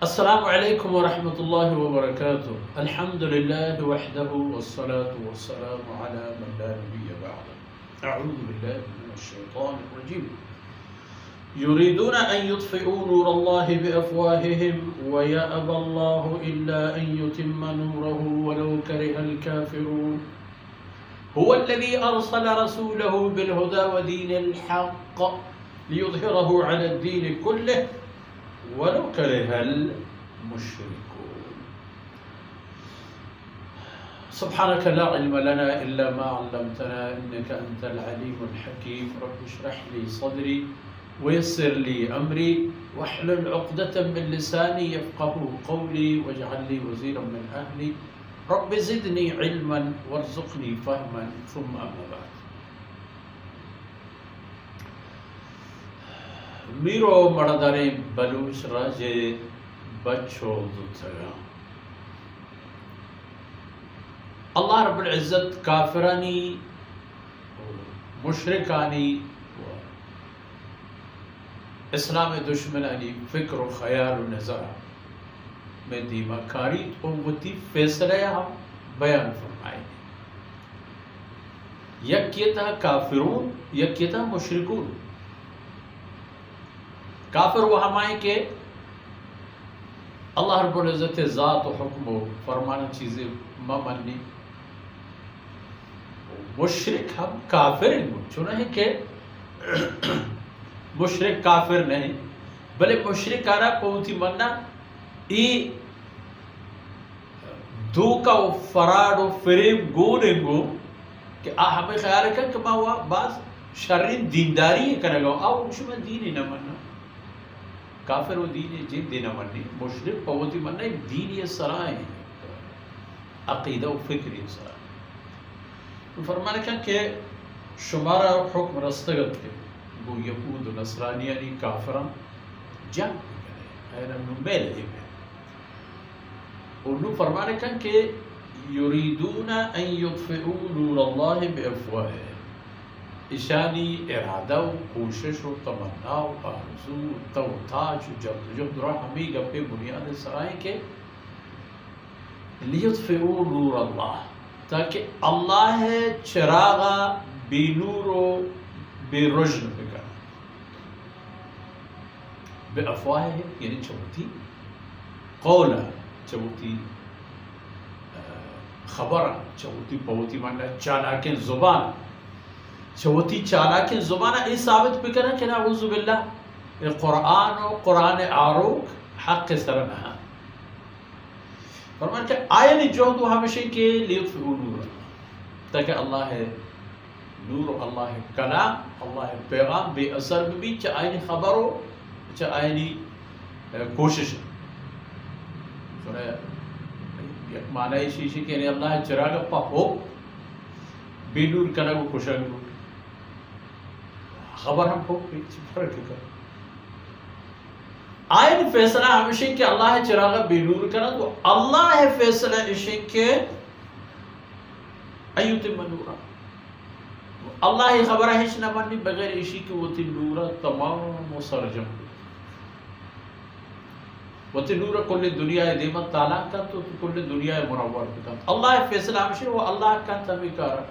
السلام علیکم ورحمۃ اللہ وبرکاتہ. الحمد للہ وحدہ والصلاة والسلام علی من لا نبی بعد. اعوذ باللہ من الشیطان الرجیم. يريدون أن يطفئوا نور الله بأفواههم ويأبى الله إلا أن يتم نوره ولو كره الكافرون. هو الذي أرسل رسوله بالهدى ودين الحق ليظهره على الدين كله ولو كره المشركون. سبحانك لا علم لنا إلا ما علمتنا إنك أنت العليم الحكيم. رب اشرح لي صدري ويسر لي أمري واحلل عقدة من لساني يفقهوا قولي واجعل لي وزيرا من أهلي رب زدني علما وارزقني فهما. ثم أما بعد. میرو مردارے بلوچ راجے بچو دوتگا اللہ رب العزت کافرانی مشرکانی اسلام دشمنانی فکر و خیال و نظر میں دیما کاری امتی فیصلہ بیان فرمائے. یک یہ تھا کافرون، یک یہ تھا مشرکون. کافر وہ ہمائیں کہ اللہ رب العزت ذات و حکم و فرمانا چیزیں منی. مشرک ہم کافر ہیں، چنہ ہے کہ مشرک کافر نہیں بلے مشرک آرہ پہنچی مننا ای دھوکا و فراڈ و فریب گونیں گو کہ ہمیں خیال رکھا کہ ہوا بعض شرین دینداری کرنے گا آو شما دینی نہ مننا. کافر و دین جن دینا منی، مشرک پوتی مننا دینی سرائیں عقیدہ و فکری سرائیں. فرمانے کہا کہ شمارا حکم رستگت کے وہ یہود و نصرانیانی کافران جنگ کرے اینا نمیل ہی میں. انہوں فرمانے کہا کہ یریدون ان یطفئوا نور اللہ بافواہ، اشانی ارادہ و کوشش و تمنا و آرزو و توتاج و جد رہا ہمیں گپے بنیاد سرائیں کے لیطفئوا نور اللہ، تاکہ اللہ چراغا بے نور و بے رجن بکر. بے افواہ ہے یعنی چوتی قولا، چوتی خبر، چوتی پوتی مانا چالاکن زبان، چوتی چالاکن زبان. ای ثابت بکرنا کہ نعوذ باللہ قرآن و قرآن آروک حق سرنہا. فرمان کہ آئین جہدو ہمیشہ کے لیطفئوا نور اللہ، تاکہ اللہ ہے نور، اللہ ہے کلام، اللہ ہے پیغام بے اثر بھی چاہ آئینی خبر ہو چاہ آئینی کوشش. سنیا یک معنی شیشی کہ اللہ ہے چراغ پا ہو بے نور کنگو کشنگو خبر ہم ہو فرق کر. آئین فیصلہ ہمیشہ کہ اللہ ہے چراغ بے نور کرنا، تو اللہ ہے فیصلہ اشی کہ ایوتم نورا. اللہ ہی خبر ہے نہ مانی بغیر اشی کہ وہ تی نورا تمام و سرجم، وہ تی نورا کل دنیا دیمت تعالیٰ کا تو کل دنیا منور کا. اللہ فیصلہ ہمیشہ وہ اللہ کا تمہیں کارا،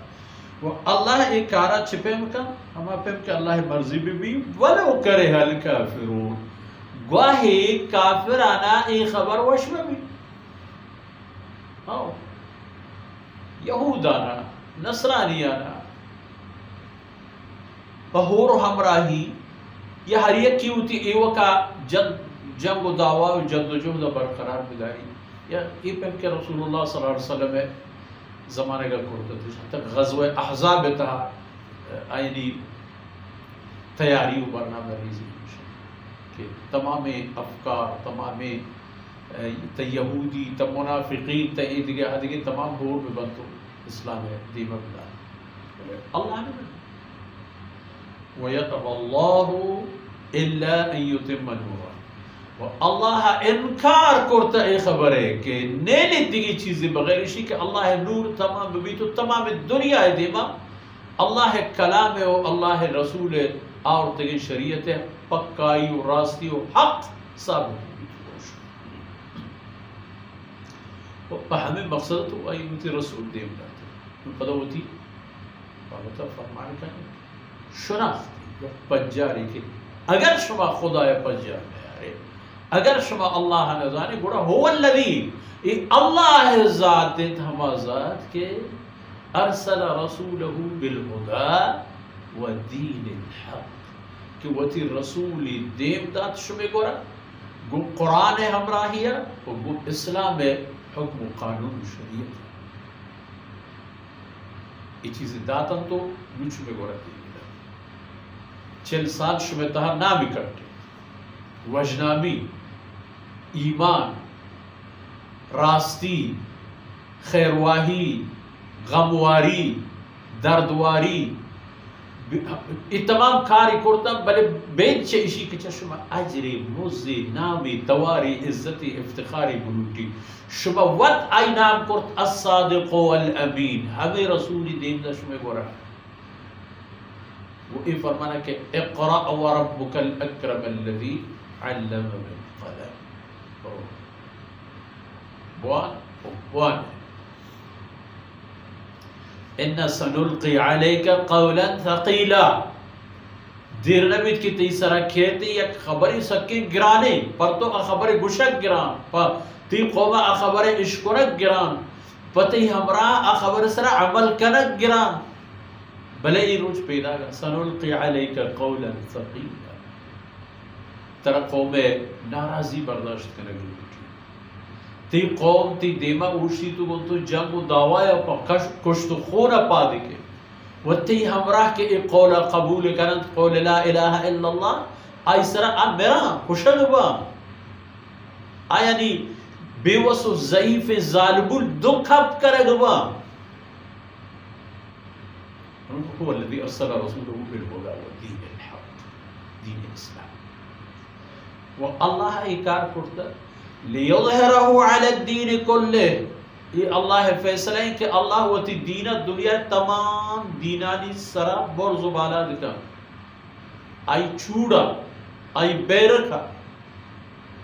وہ اللہ ایک کارا چھپے مکا ہما پیم کہ اللہ مرضی بھی ولو کرے الکافرون. گواہی کافرانا ایک خبر وشم بھی یہودانا نصرانیانا بہور ہمراہی یہ ہر یک کی ہوتی ایوہ کا جنگ و دعویٰ و جد و جہد برقرار بداری. یا یہ پہم کہ رسول اللہ صلی اللہ علیہ وسلم زمانے کا کرتا تھا تک غزوہ احزاب تھا آئینی تیاری و برنامہ ریزی کہ تمام افکار، تمام یہودی، منافقین دیگے تمام بور میں بنتو اسلام ہے دیمہ بلا اللہ نے وَيَقَبَ اللَّهُ إِلَّا أَن يُتِمَّ نُورًا. اللہ انکار کرتا ہے خبر ہے کہ نیلی دیگی چیزیں بغیر اسی کہ اللہ نور تمام بھی تو تمام دنیا ہے دیمہ اللہ کلام ہے و اللہ رسول ہے اور تگی شریعت ہے پکائی و راستی و حق ثابت ہوگی. ہمیں مقصد تو آئی ہوتی رسول دیم لاتے پتہ ہوتی بابتا فرمانے کا شناختی پجاری کے اگر شما خدا پجار میں اگر شما اللہ نظانے گوڑا هو الذی اللہ ذات دیت ہما ذات کے ارسل رسولہ بالہدى و دین الحق کہ وہ تھی رسولی دیم دات شما گوڑا گو قرآن ہمراہیہ و گو اسلام حکم و قانون شریعت یہ چیزیں داتن تو نو شما گوڑا دین 40 سال شما تہا نامی کرتے وجنامی ایمان راستی خیرواہی غمواری دردواری یہ تمام کاری کرتا بلے بین چیشی کہ شما اجری مزی نامی تواری عزتی افتخاری بلوٹی شما ود آئی نام کرت الصادق والامین ہمیں رسولی دین دا شما گورا وہ یہ فرمانا کہ اقرأ وربک الاکرم الذی علم بالقلم بوان ان سنلقی علیک قولا ثقیلا دیر نبید کی تیسرا کھیتی یک خبری سکی گرانے پر تو خبری گشک گران پر تی قوم خبری اشکرک گران پتی ہمراہ خبر سر عمل کنک گران بلے یہ روچ پیدا گا سنلقی علیک قولا ثقیلا ترا قوم ناراضی برداشت کنک گران تی قوم تی دیما اوشی تو گن تو جنگ و دعوائی پا کشت و خون پا دکے و تی ہمراہ کے ایک قول قبول کرن قول لا الہ الا اللہ آئی سرا میرا کشن با آیانی بے وس و ضعیف ظالب دکھب کرے گا هو الذي ارسل رسوله بالهدى ودين الحق دین اسلام و اللہ اکار کرتا لیظہرہ علی الدین کلے یہ اللہ فیصلہ ہے کہ اللہ وتی دین دنیا تمام دینانی سرا برز و بالا دکھا آئی چھوڑا آئی بیرکا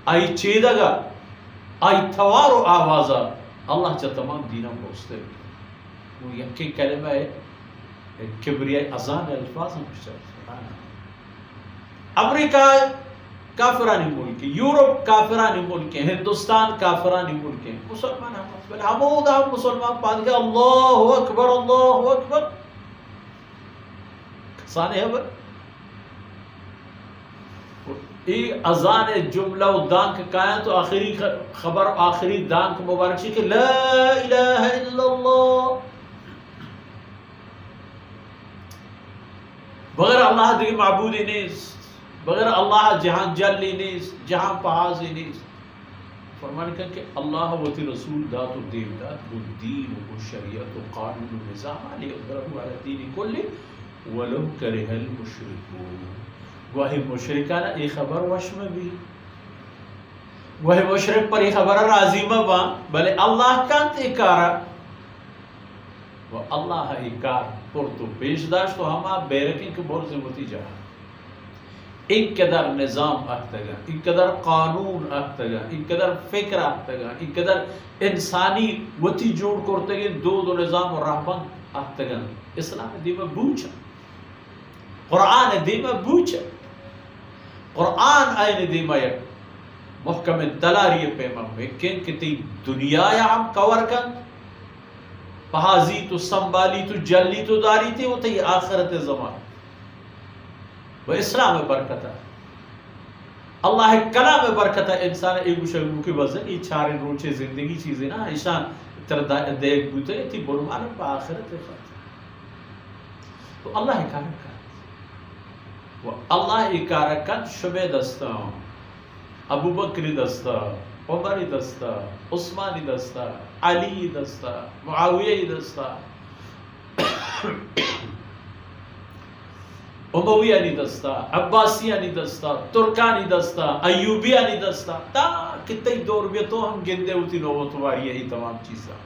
آئی چیدگا آئی تھوار و آوازا اللہ چا تمام دینہ بوستے وہ یکی کلمہ ہے کبریائی ازان الفاظ ہم کچھ امریکہ کافرانی ملک ہے یورپ کافرانی ملک ہے ہندوستان کافرانی ملک ہے مسلمان ہم مسلمان پاس گئے اللہ اکبر سانے ہے بر یہ ازان جملہ و دانک کائیں تو آخری خبر آخری دانک مبارک چی کہ لا الہ الا اللہ بغیر اللہ دیکھ معبودی نیست بغیر اللہ جہاں جلی نیست جہاں پہازی نیست فرمانے کہا کہ اللہ و تی رسول دات و دین دات و دین و شریعت و قانون و نظام علی اقدرہو علی دین کلی ولو کرہ المشرکون وہی مشرکانا ای خبر وشم بھی وہی مشرک پر ای خبر رازیمہ با بلے اللہ کانت اکارا و اللہ اکار پر تو پیش داشت تو ہما بیرکی کے برز ہوتی جہاں ایک قدر نظام آتگا ایک قدر قانون آتگا ایک قدر فکر آتگا ایک قدر انسانی وتی جوڑ کرتے گئے دو نظام و رہبان آتگا اسلام دیمہ بوچا قرآن دیمہ بوچا قرآن آئین دیمہ یک محکم دلاری پیمہ ہوئے کہ تی دنیا یا ہم کور کن پہازی تو سنبالی تو جلی تو داری تھی وہ تی آخرت زمان وہ اسلام برکت ہے اللہ کلام برکت ہے انسان ایک شگرو کی وزن یہ چارے روچے زندگی چیزیں نا ایشان دیکھ بوتے ہیں تی برمان پا آخرت خط تو اللہ اکارکت وہ اللہ اکارکت شبہ دستا ابو بکری دستا عمری دستا عثمانی دستا علی دستا معاویہ دستا امویانی دستا عباسیانی دستا ترکانی دستا ایوبیانی دستا تا کتنی دور بھی تو ہم گندے ہوتی نوتواری یہی تمام چیزاں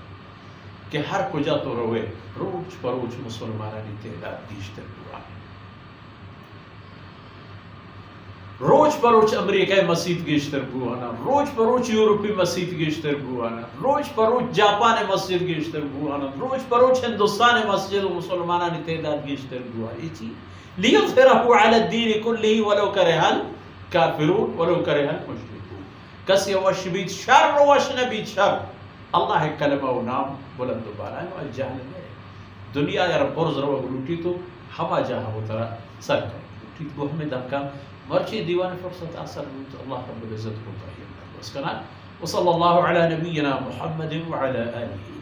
کہ ہر کجا تو روے روچ پروچ مسلمانانی تعداد دیشتر پورا روز بروز امریکای مسجد گشتر بوانا، روز بروز یورپی مسجد گشتر بوانا، روز بروز جاپان مسجد گشتر بوانا، روز بروز ہندوستان مسجد و مسلمانان تعداد گشتر بوانا. ایچی لیظہرہ علی الدین کلہ ولو کرہ الکافرون ولو کرہ المشرکون. کسی وش بیت شر وش نبیت شر، اللہ کلمہ و نام بلند و بالا ہے. و جہل میں دنیا یا برز رو گلوٹی تو ہوا جہاں وہ طرح سر کریں لوٹی تو ہمیں دھکا مرچی دیوان فرصت اثر بود. اللہ رب العزت کو تحییر کر. وصلی اللہ علی نبینا محمد وعلی آلہ